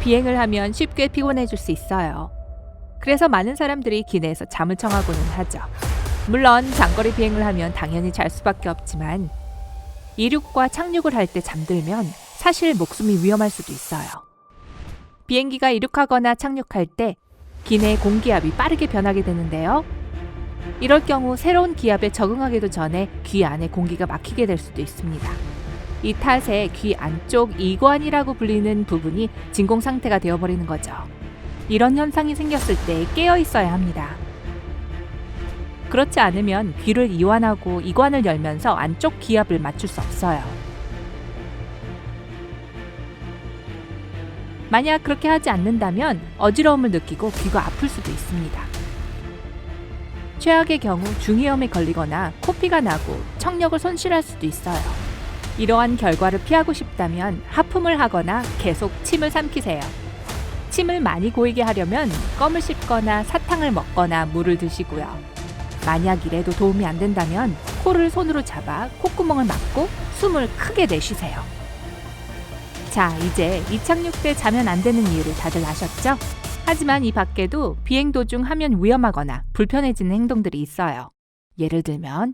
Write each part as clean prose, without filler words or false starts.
비행을 하면 쉽게 피곤해질 수 있어요. 그래서 많은 사람들이 기내에서 잠을 청하고는 하죠. 물론 장거리 비행을 하면 당연히 잘 수밖에 없지만 이륙과 착륙을 할 때 잠들면 사실 목숨이 위험할 수도 있어요. 비행기가 이륙하거나 착륙할 때 기내의 공기압이 빠르게 변하게 되는데요. 이럴 경우 새로운 기압에 적응하기도 전에 귀 안에 공기가 막히게 될 수도 있습니다. 이 탓에 귀 안쪽 이관이라고 불리는 부분이 진공 상태가 되어버리는 거죠. 이런 현상이 생겼을 때 깨어 있어야 합니다. 그렇지 않으면 귀를 이완하고 이관을 열면서 안쪽 기압을 맞출 수 없어요. 만약 그렇게 하지 않는다면 어지러움을 느끼고 귀가 아플 수도 있습니다. 최악의 경우 중이염에 걸리거나 코피가 나고 청력을 손실할 수도 있어요. 이러한 결과를 피하고 싶다면 하품을 하거나 계속 침을 삼키세요. 침을 많이 고이게 하려면 껌을 씹거나 사탕을 먹거나 물을 드시고요. 만약 이래도 도움이 안 된다면 코를 손으로 잡아 콧구멍을 막고 숨을 크게 내쉬세요. 자, 이제 이착륙 때 자면 안 되는 이유를 다들 아셨죠? 하지만 이 밖에도 비행 도중 하면 위험하거나 불편해지는 행동들이 있어요. 예를 들면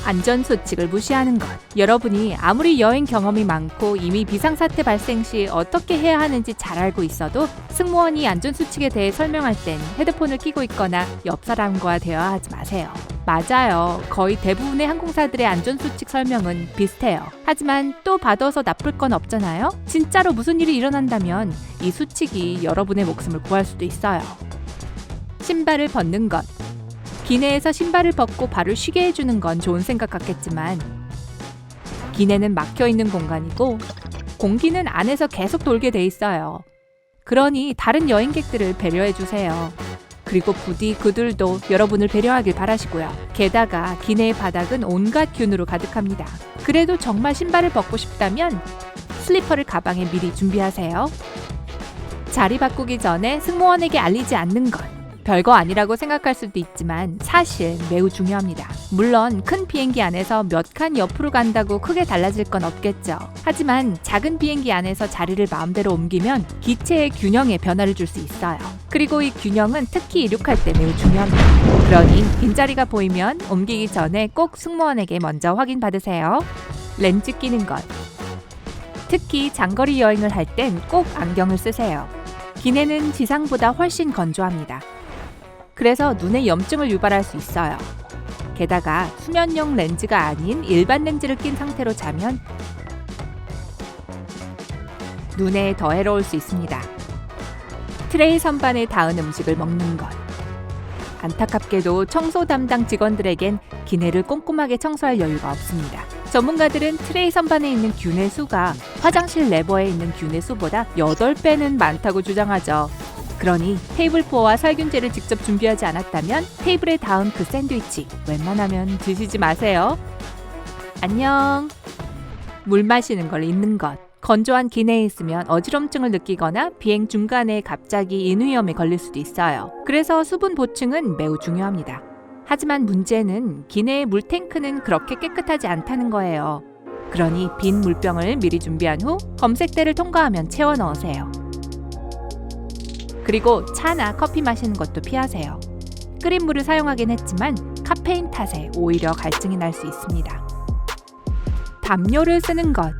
안전수칙을 무시하는 것. 여러분이 아무리 여행 경험이 많고 이미 비상사태 발생 시 어떻게 해야 하는지 잘 알고 있어도 승무원이 안전수칙에 대해 설명할 땐 헤드폰을 끼고 있거나 옆 사람과 대화하지 마세요. 맞아요. 거의 대부분의 항공사들의 안전수칙 설명은 비슷해요. 하지만 또 받아서 나쁠 건 없잖아요? 진짜로 무슨 일이 일어난다면 이 수칙이 여러분의 목숨을 구할 수도 있어요. 신발을 벗는 것. 기내에서 신발을 벗고 발을 쉬게 해주는 건 좋은 생각 같겠지만 기내는 막혀있는 공간이고 공기는 안에서 계속 돌게 돼 있어요. 그러니 다른 여행객들을 배려해주세요. 그리고 부디 그들도 여러분을 배려하길 바라시고요. 게다가 기내의 바닥은 온갖 균으로 가득합니다. 그래도 정말 신발을 벗고 싶다면 슬리퍼를 가방에 미리 준비하세요. 자리 바꾸기 전에 승무원에게 알리지 않는 것. 별거 아니라고 생각할 수도 있지만 사실 매우 중요합니다. 물론 큰 비행기 안에서 몇 칸 옆으로 간다고 크게 달라질 건 없겠죠. 하지만 작은 비행기 안에서 자리를 마음대로 옮기면 기체의 균형에 변화를 줄 수 있어요. 그리고 이 균형은 특히 이륙할 때 매우 중요합니다. 그러니 빈자리가 보이면 옮기기 전에 꼭 승무원에게 먼저 확인받으세요. 렌즈 끼는 것. 특히 장거리 여행을 할 땐 꼭 안경을 쓰세요. 기내는 지상보다 훨씬 건조합니다. 그래서 눈에 염증을 유발할 수 있어요. 게다가 수면용 렌즈가 아닌 일반 렌즈를 낀 상태로 자면 눈에 더 해로울 수 있습니다. 트레이 선반에 닿은 음식을 먹는 것. 안타깝게도 청소 담당 직원들에겐 기내를 꼼꼼하게 청소할 여유가 없습니다. 전문가들은 트레이 선반에 있는 균의 수가 화장실 레버에 있는 균의 수보다 8배는 많다고 주장하죠. 그러니 테이블포와 살균제를 직접 준비하지 않았다면 테이블에 닿은 그 샌드위치 웬만하면 드시지 마세요. 안녕. 물 마시는 걸 잊는 것. 건조한 기내에 있으면 어지럼증을 느끼거나 비행 중간에 갑자기 인위염에 걸릴 수도 있어요. 그래서 수분 보충은 매우 중요합니다. 하지만 문제는 기내의 물탱크는 그렇게 깨끗하지 않다는 거예요. 그러니 빈 물병을 미리 준비한 후 검색대를 통과하면 채워 넣으세요. 그리고 차나 커피 마시는 것도 피하세요. 끓인 물을 사용하긴 했지만 카페인 탓에 오히려 갈증이 날 수 있습니다. 담요를 쓰는 것.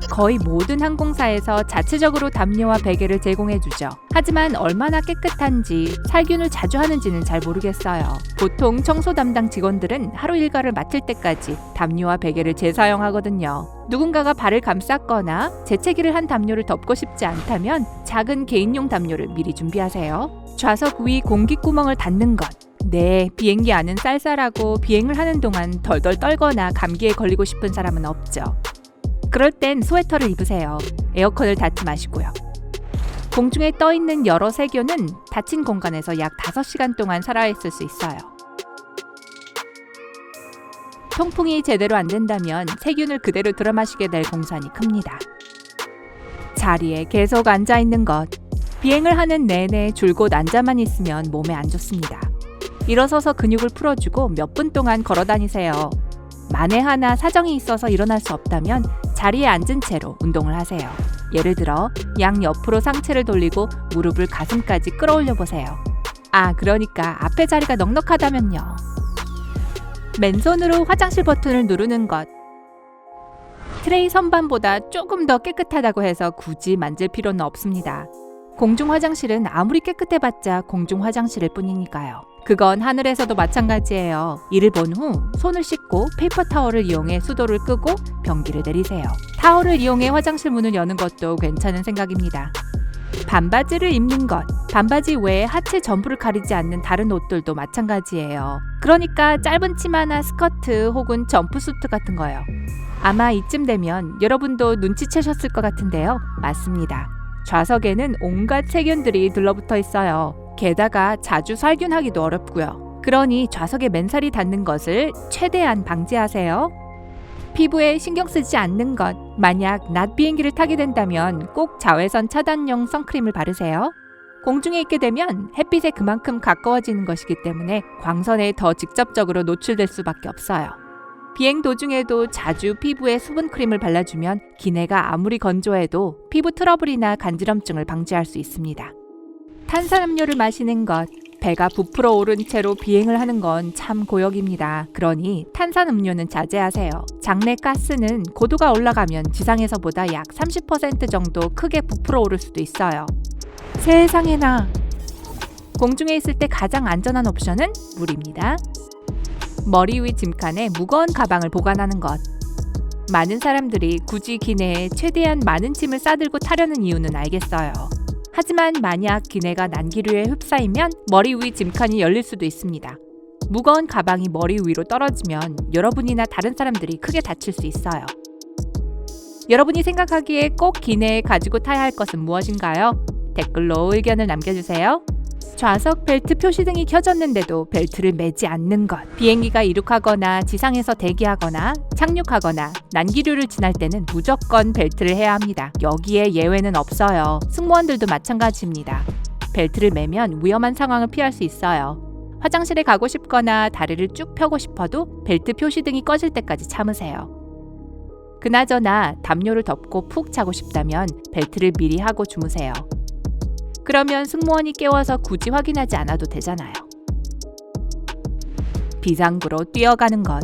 거의 모든 항공사에서 자체적으로 담요와 베개를 제공해주죠. 하지만 얼마나 깨끗한지 살균을 자주 하는지는 잘 모르겠어요. 보통 청소 담당 직원들은 하루 일과를 맡을 때까지 담요와 베개를 재사용하거든요. 누군가가 발을 감쌌거나 재채기를 한 담요를 덮고 싶지 않다면 작은 개인용 담요를 미리 준비하세요. 좌석 위 공기구멍을 닫는 것. 네, 비행기 안은 쌀쌀하고 비행을 하는 동안 덜덜 떨거나 감기에 걸리고 싶은 사람은 없죠. 그럴 땐 스웨터를 입으세요. 에어컨을 닫지 마시고요. 공중에 떠있는 여러 세균은 닫힌 공간에서 약 5시간 동안 살아있을 수 있어요. 통풍이 제대로 안 된다면 세균을 그대로 들어마시게 될 공산이 큽니다. 자리에 계속 앉아있는 것. 비행을 하는 내내 줄곧 앉아만 있으면 몸에 안 좋습니다. 일어서서 근육을 풀어주고 몇 분 동안 걸어 다니세요. 만에 하나 사정이 있어서 일어날 수 없다면 자리에 앉은 채로 운동을 하세요. 예를 들어 양 옆으로 상체를 돌리고 무릎을 가슴까지 끌어올려 보세요. 그러니까 앞에 자리가 넉넉하다면요. 맨손으로 화장실 버튼을 누르는 것. 트레이 선반보다 조금 더 깨끗하다고 해서 굳이 만질 필요는 없습니다. 공중 화장실은 아무리 깨끗해봤자 공중 화장실일 뿐이니까요. 그건 하늘에서도 마찬가지예요. 이를 본 후 손을 씻고 페이퍼 타월을 이용해 수도를 끄고 변기를 내리세요. 타월을 이용해 화장실 문을 여는 것도 괜찮은 생각입니다. 반바지를 입는 것. 반바지 외에 하체 전부를 가리지 않는 다른 옷들도 마찬가지예요. 그러니까 짧은 치마나 스커트 혹은 점프수트 같은 거요. 아마 이쯤 되면 여러분도 눈치채셨을 것 같은데요. 맞습니다. 좌석에는 온갖 세균들이 들러붙어 있어요. 게다가 자주 살균하기도 어렵고요. 그러니 좌석에 맨살이 닿는 것을 최대한 방지하세요. 피부에 신경 쓰지 않는 것. 만약 낮 비행기를 타게 된다면 꼭 자외선 차단용 선크림을 바르세요. 공중에 있게 되면 햇빛에 그만큼 가까워지는 것이기 때문에 광선에 더 직접적으로 노출될 수밖에 없어요. 비행 도중에도 자주 피부에 수분 크림을 발라주면 기내가 아무리 건조해도 피부 트러블이나 간지럼증을 방지할 수 있습니다. 탄산음료를 마시는 것. 배가 부풀어 오른 채로 비행을 하는 건 참 고역입니다. 그러니 탄산음료는 자제하세요. 장내 가스는 고도가 올라가면 지상에서보다 약 30% 정도 크게 부풀어 오를 수도 있어요. 세상에나! 공중에 있을 때 가장 안전한 옵션은 물입니다. 머리 위 짐칸에 무거운 가방을 보관하는 것. 많은 사람들이 굳이 기내에 최대한 많은 짐을 싸들고 타려는 이유는 알겠어요. 하지만 만약 기내가 난기류에 휩싸이면 머리 위 짐칸이 열릴 수도 있습니다. 무거운 가방이 머리 위로 떨어지면 여러분이나 다른 사람들이 크게 다칠 수 있어요. 여러분이 생각하기에 꼭 기내에 가지고 타야 할 것은 무엇인가요? 댓글로 의견을 남겨주세요. 좌석 벨트 표시등이 켜졌는데도 벨트를 매지 않는 것. 비행기가 이륙하거나 지상에서 대기하거나 착륙하거나 난기류를 지날 때는 무조건 벨트를 해야 합니다. 여기에 예외는 없어요. 승무원들도 마찬가지입니다. 벨트를 매면 위험한 상황을 피할 수 있어요. 화장실에 가고 싶거나 다리를 쭉 펴고 싶어도 벨트 표시등이 꺼질 때까지 참으세요. 그나저나 담요를 덮고 푹 자고 싶다면 벨트를 미리 하고 주무세요. 그러면 승무원이 깨워서 굳이 확인하지 않아도 되잖아요. 비상구로 뛰어가는 것.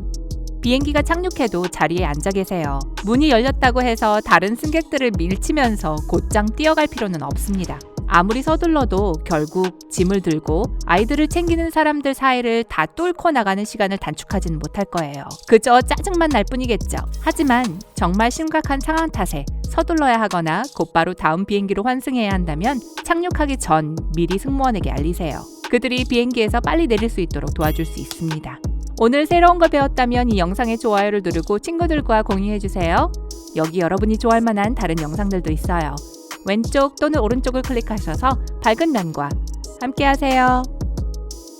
비행기가 착륙해도 자리에 앉아 계세요. 문이 열렸다고 해서 다른 승객들을 밀치면서 곧장 뛰어갈 필요는 없습니다. 아무리 서둘러도 결국 짐을 들고 아이들을 챙기는 사람들 사이를 다 뚫고 나가는 시간을 단축하지는 못할 거예요. 그저 짜증만 날 뿐이겠죠. 하지만 정말 심각한 상황 탓에 서둘러야 하거나 곧바로 다음 비행기로 환승해야 한다면 착륙하기 전 미리 승무원에게 알리세요. 그들이 비행기에서 빨리 내릴 수 있도록 도와줄 수 있습니다. 오늘 새로운 걸 배웠다면 이 영상에 좋아요를 누르고 친구들과 공유해주세요. 여기 여러분이 좋아할 만한 다른 영상들도 있어요. 왼쪽 또는 오른쪽을 클릭하셔서 밝은 면과 함께 하세요.